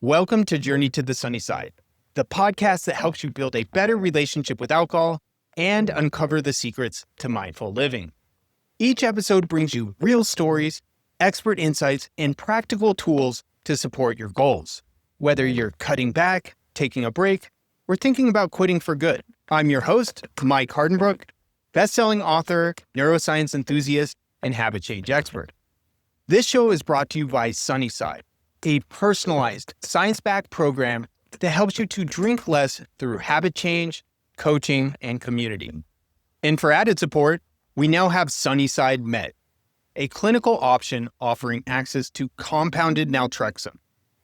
Welcome to Journey to the Sunnyside, the podcast that helps you build a better relationship with alcohol and uncover the secrets to mindful living. Each episode brings you real stories, expert insights, and practical tools to support your goals. Whether you're cutting back, taking a break, or thinking about quitting for good. I'm your host, Mike Hardenbrook, best-selling author, neuroscience enthusiast, and habit change expert. This show is brought to you by Sunnyside, a personalized, science-backed program that helps you to drink less through habit change, coaching, and community. And for added support, we now have Sunnyside Med, a clinical option offering access to compounded naltrexone,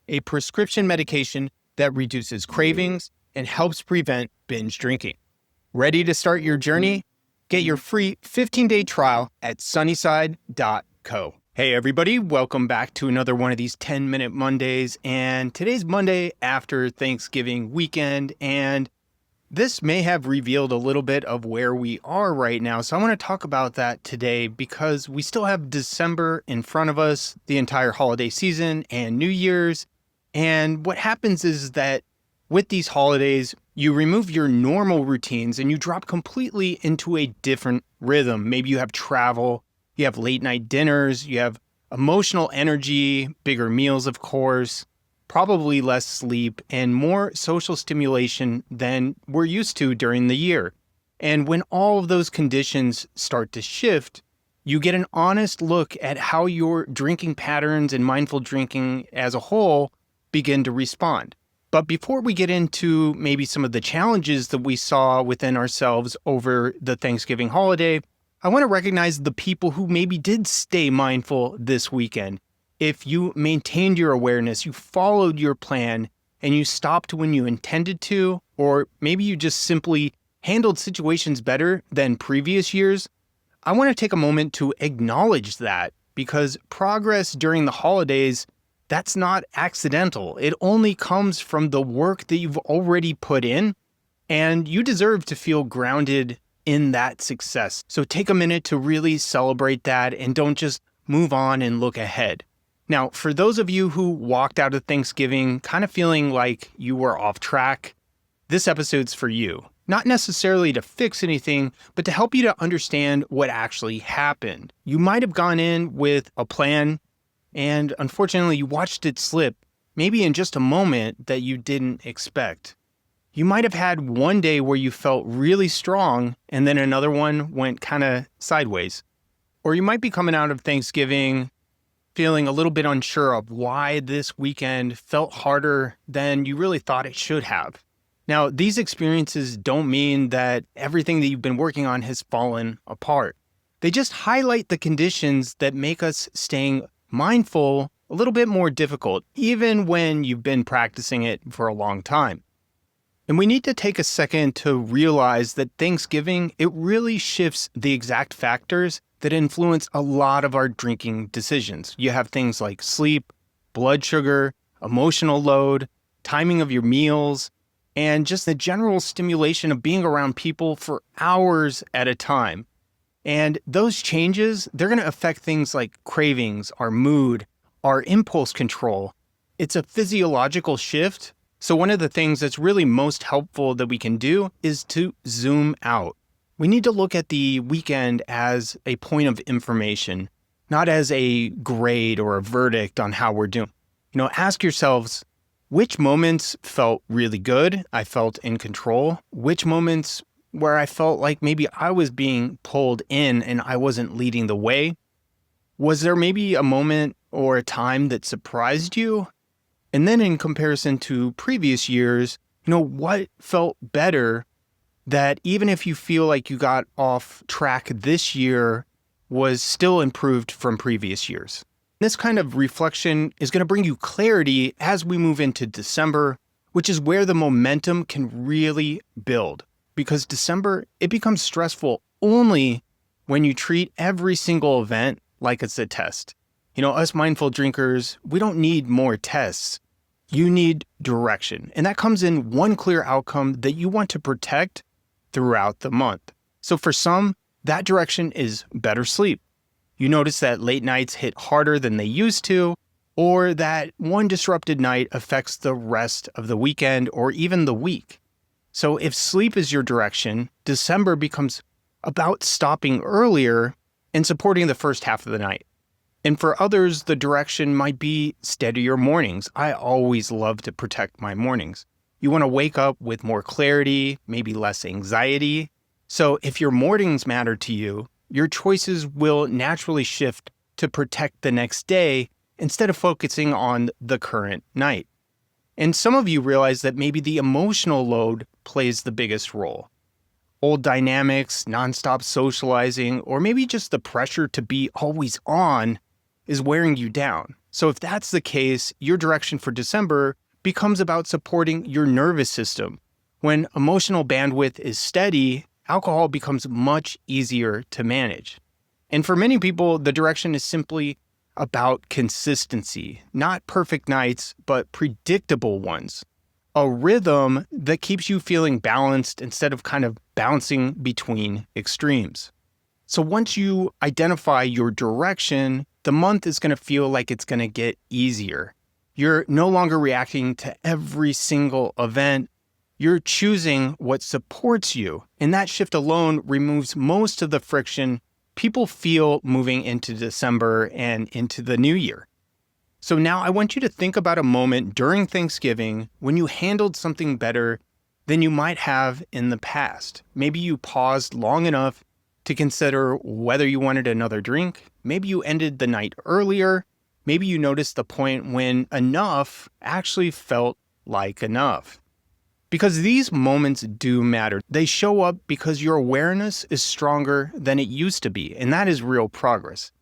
a prescription medication that reduces cravings and helps prevent binge drinking. Ready to start your journey? Get your free 15-day trial at sunnyside.co. Hey everybody, welcome back to another one of these 10-minute Mondays, and today's Monday after Thanksgiving weekend, and this may have revealed a little bit of where we are right now, so I want to talk about that today because we still have December in front of us, the entire holiday season, and New Year's, and what happens is that with these holidays, you remove your normal routines and you drop completely into a different rhythm. Maybe you have travel, you have late night dinners, you have emotional energy, bigger meals, of course, probably less sleep, and more social stimulation than we're used to during the year. And when all of those conditions start to shift, you get an honest look at how your drinking patterns and mindful drinking as a whole begin to respond. But before we get into maybe some of the challenges that we saw within ourselves over the Thanksgiving holiday, I want to recognize the people who maybe did stay mindful this weekend. If you maintained your awareness, you followed your plan, and you stopped when you intended to, or maybe you just simply handled situations better than previous years, I want to take a moment to acknowledge that, because progress during the holidays, that's not accidental. It only comes from the work that you've already put in, and you deserve to feel grounded in that success. So take a minute to really celebrate that and don't just move on and look ahead. Now, for those of you who walked out of Thanksgiving kind of feeling like you were off track, this episode's for you. Not necessarily to fix anything, but to help you to understand what actually happened. You might have gone in with a plan, and unfortunately you watched it slip, maybe in just a moment that you didn't expect. You might have had one day where you felt really strong, and then another one went kind of sideways. Or you might be coming out of Thanksgiving feeling a little bit unsure of why this weekend felt harder than you really thought it should have. Now, these experiences don't mean that everything that you've been working on has fallen apart. They just highlight the conditions that make us staying mindful a little bit more difficult, even when you've been practicing it for a long time. And we need to take a second to realize that Thanksgiving, it really shifts the exact factors that influence a lot of our drinking decisions. You have things like sleep, blood sugar, emotional load, timing of your meals, and just the general stimulation of being around people for hours at a time. And those changes, they're going to affect things like cravings, our mood, our impulse control. It's a physiological shift. So one of the things that's really most helpful that we can do is to zoom out. We need to look at the weekend as a point of information, not as a grade or a verdict on how we're doing. Ask yourselves, which moments felt really good? I felt in control. Which moments where I felt like maybe I was being pulled in and I wasn't leading the way? Was there maybe a moment or a time that surprised you? And then in comparison to previous years, what felt better that even if you feel like you got off track this year was still improved from previous years? This kind of reflection is going to bring you clarity as we move into December, which is where the momentum can really build. Because December, it becomes stressful only when you treat every single event like it's a test. Us mindful drinkers, we don't need more tests. You need direction. And that comes in one clear outcome that you want to protect throughout the month. So for some, that direction is better sleep. You notice that late nights hit harder than they used to. or that one disrupted night affects the rest of the weekend or even the week. So if sleep is your direction, December becomes about stopping earlier and supporting the first half of the night. And for others, the direction might be steadier mornings. I always love to protect my mornings. You want to wake up with more clarity, maybe less anxiety. So if your mornings matter to you, your choices will naturally shift to protect the next day instead of focusing on the current night. And some of you realize that maybe the emotional load plays the biggest role. Old dynamics, nonstop socializing, or maybe just the pressure to be always on is wearing you down. So if that's the case, your direction for December becomes about supporting your nervous system. When emotional bandwidth is steady, alcohol becomes much easier to manage. And for many people, the direction is simply about consistency, not perfect nights, but predictable ones. A rhythm that keeps you feeling balanced instead of kind of bouncing between extremes. So once you identify your direction, the month is going to feel like it's going to get easier. You're no longer reacting to every single event. You're choosing what supports you. And that shift alone removes most of the friction people feel moving into December and into the new year. So now I want you to think about a moment during Thanksgiving when you handled something better than you might have in the past. Maybe you paused long enough to consider whether you wanted another drink. Maybe you ended the night earlier. Maybe you noticed the point when enough actually felt like enough. Because these moments do matter. They show up because your awareness is stronger than it used to be, and that is real progress.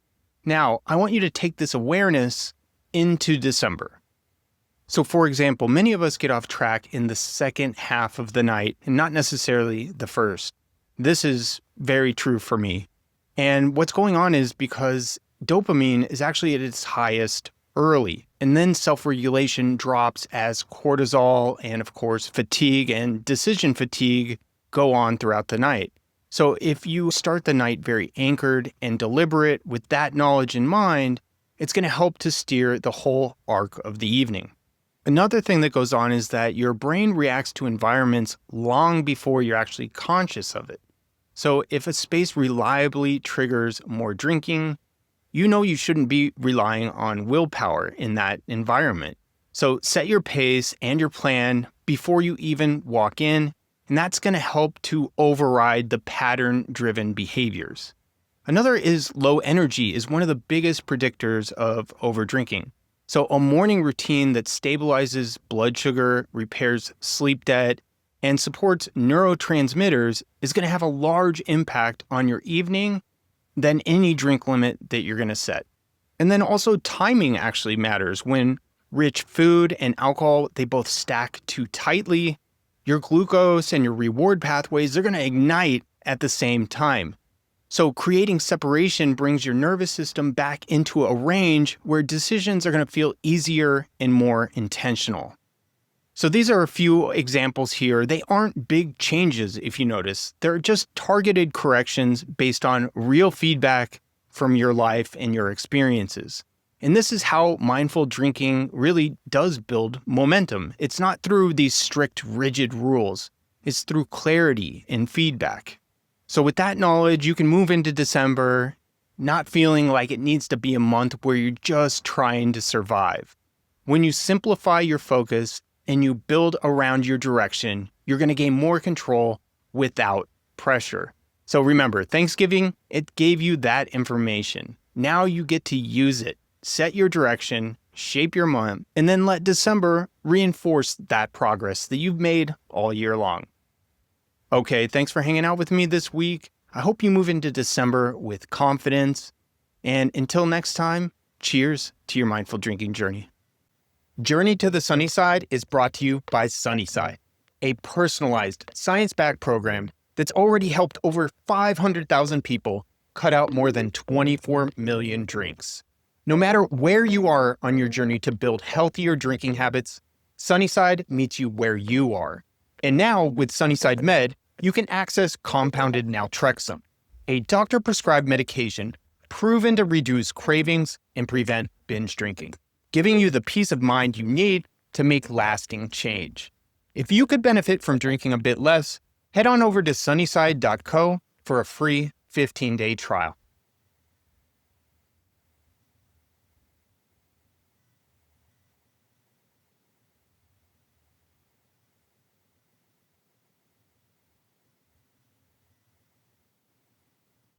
Now, I want you to take this awareness into December. So for example, many of us get off track in the second half of the night and not necessarily the first. This is very true for me. And what's going on is because dopamine is actually at its highest early, and then self-regulation drops as cortisol and, of course, fatigue and decision fatigue go on throughout the night. So if you start the night very anchored and deliberate with that knowledge in mind, it's going to help to steer the whole arc of the evening. Another thing that goes on is that your brain reacts to environments long before you're actually conscious of it. So if a space reliably triggers more drinking, you know you shouldn't be relying on willpower in that environment. So set your pace and your plan before you even walk in, and that's going to help to override the pattern-driven behaviors. Another is low energy is one of the biggest predictors of overdrinking. So a morning routine that stabilizes blood sugar, repairs sleep debt, and supports neurotransmitters is going to have a large impact on your evening than any drink limit that you're going to set. And then also timing actually matters. When rich food and alcohol, they both stack too tightly, your glucose and your reward pathways, they're going to ignite at the same time. So creating separation brings your nervous system back into a range where decisions are going to feel easier and more intentional. So these are a few examples here. They aren't big changes, if you notice. They're just targeted corrections based on real feedback from your life and your experiences. And this is how mindful drinking really does build momentum. It's not through these strict, rigid rules. It's through clarity and feedback. So with that knowledge, you can move into December not feeling like it needs to be a month where you're just trying to survive. When you simplify your focus and you build around your direction, you're going to gain more control without pressure. So remember, Thanksgiving, it gave you that information. Now you get to use it, set your direction, shape your month, and then let December reinforce that progress that you've made all year long. Okay, thanks for hanging out with me this week. I hope you move into December with confidence. And until next time, cheers to your mindful drinking journey. Journey to the Sunnyside is brought to you by Sunnyside, a personalized, science-backed program that's already helped over 500,000 people cut out more than 24 million drinks. No matter where you are on your journey to build healthier drinking habits, Sunnyside meets you where you are. And now, with Sunnyside Med, you can access compounded naltrexone, a doctor-prescribed medication proven to reduce cravings and prevent binge drinking. giving you the peace of mind you need to make lasting change. If you could benefit from drinking a bit less, head on over to sunnyside.co for a free 15-day trial.